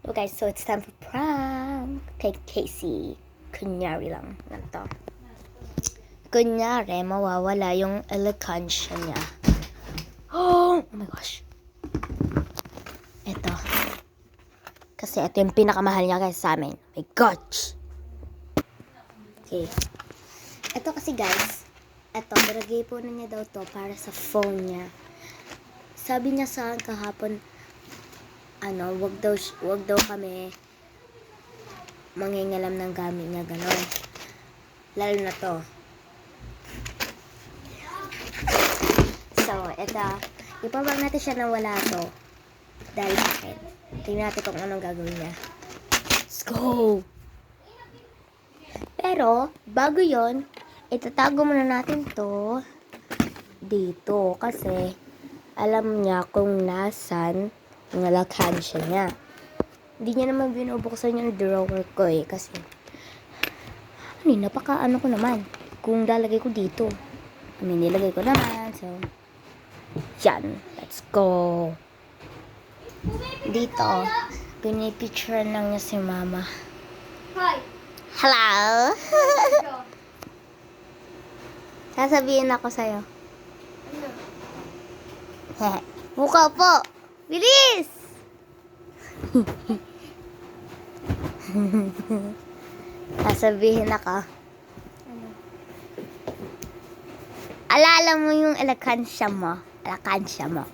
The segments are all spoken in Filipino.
So guys, so it's time for prank kay Casey. Kunyari lang. Ganito. Kunyari, mawawala yung elekansya niya. Oh my gosh. Ito. Kasi ito yung pinakamahal niya guys sa amin. Oh my gosh. Okay. Ito kasi guys, ito, nilagay po na niya daw to para sa phone niya. Sabi niya sa akin kahapon, wag daw kami mangingalam ng gamit niya, gano'n. Lalo na to. So, eto, ipabag natin siya na wala to. Dahil sa akin. Tingnan natin kung anong gagawin niya. Let's go! Pero, bago yon, itatago muna natin to dito. Kasi, alam niya kung nasan yung alakansya niya. Hindi niya naman binubuksan yung drawer ko eh. Kasi, napaka-ano ko naman. Kung lalagay ko dito. Nilagay ko naman. So, yan. Let's go. Dito, pinipicture lang niya si mama. Hi. Hello? Sasabihin ako sa'yo. Mukha po. Bilis! Sasabihin ako. Alala mo yung alakansya mo. Alakansya mo.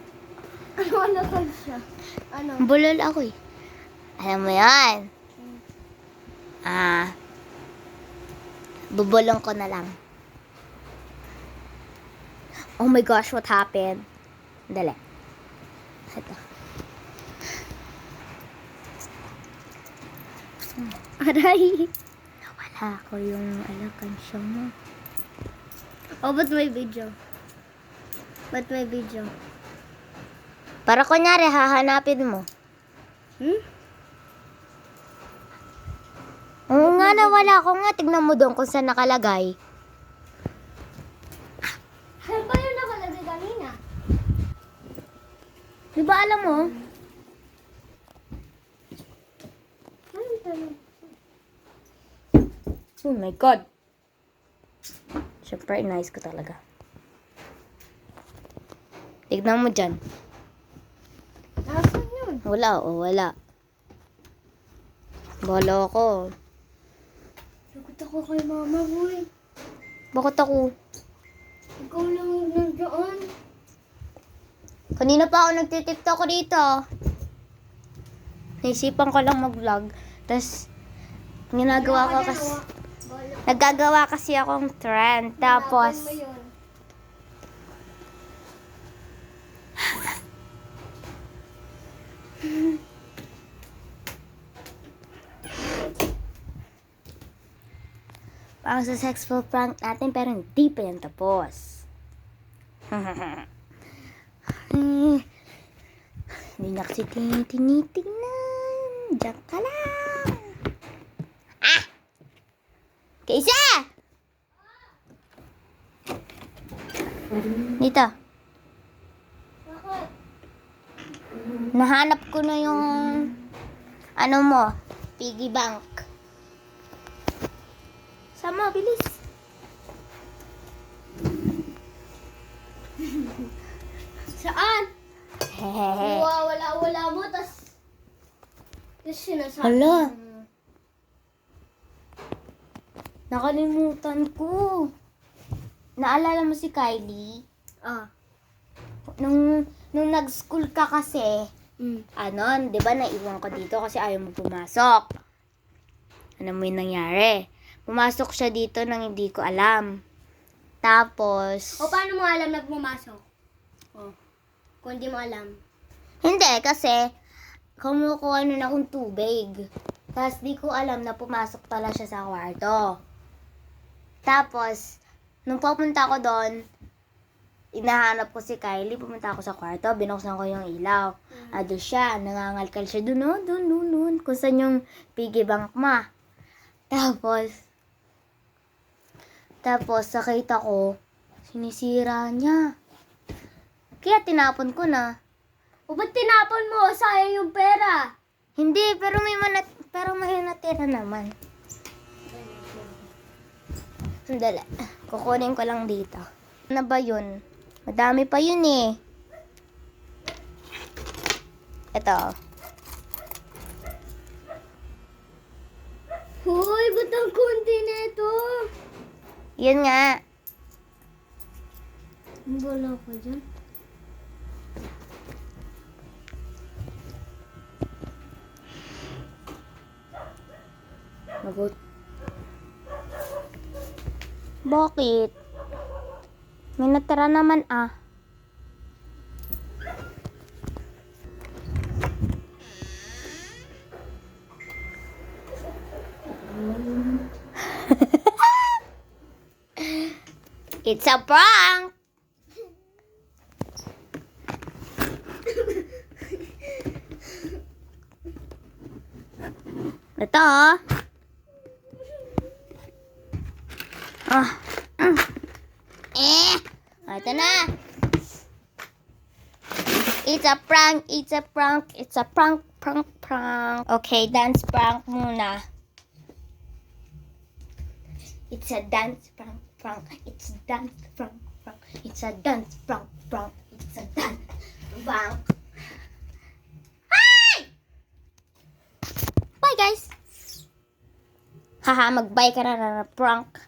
Ano ka siya? Ano? Bulol ako eh. Alam mo yan. Bubulong ko na lang. Oh my gosh, what happened? Dali. Ito. Aray. Nawala ko yung alakansya mo. Oh, ba't may video? Ba't may video? Para kunyari, hahanapin mo. Oo nga, nawala ko nga. Tignan mo doon kung saan nakalagay. Saan ba yung nakalagay kanina? Di ba alam mo? Ano tanong? Oh my God. Siyempre, nice ko talaga. Tignan mo dyan. Nasaan yun? Wala, wala. Bala ako. Lagot ako kay mama, boy. Bakit ako? Ikaw lang yung nandiyan. Kanina pa ako nagtitiktok ko dito. Naisipan ko lang mag-vlog. Tapos, nagagawa kasi akong trend. Tapos, Hanapan mo yun. parang successful prank natin pero hindi pa yan tapos. Hindi na kasi tinitingnan. Diyan ka lang. Ah! Kaisa! Dito. Bakit? Nahanap ko na yung ano mo, piggy bank. Sama, bilis. Saan? Hehehe. Wala mo, tas sinasabi Hala. mo. Nakalimutan ko. Naalala mo si Kylie? Ah. Nung nag-school ka kasi, Mm. di ba naiwan ko dito kasi ayaw mo pumasok. Ano mo yung nangyari? Pumasok siya dito nang hindi ko alam. Tapos, O paano mo alam na pumasok? O, kung di mo alam. hindi kasi, kumukuha nun akong tubig. Tapos, di ko alam na pumasok pala siya sa kwarto. Tapos, nung papunta ko doon, inahanap ko si Kylie, pumunta ako sa kwarto, binuksan ko yung ilaw. Ado siya, nangangalkal siya doon, kung saan yung piggy bank ma. Tapos, nakita ko, sinisira niya. Kaya tinapon ko na. O ba't tinapon mo? Sayang yung pera. Hindi, pero may natira naman. Sandali. Kukunin ko lang dito. Ano ba yun? Madami pa yun eh. Ito. Hoy, ba't ang konti na ito? Yun nga. Wala ko dyan. Magot. Bakit? May natira naman ah. It's a prank! Ito oh. Ah. Ito na. It's a prank, it's a prank, it's a prank, prank, prank. Okay, dance prank muna. It's a dance prank, prank. It's a dance prank, prank. It's a dance prank, prank. It's a dance prank. Hi! Bye guys. Haha, mag-bye ka na prank.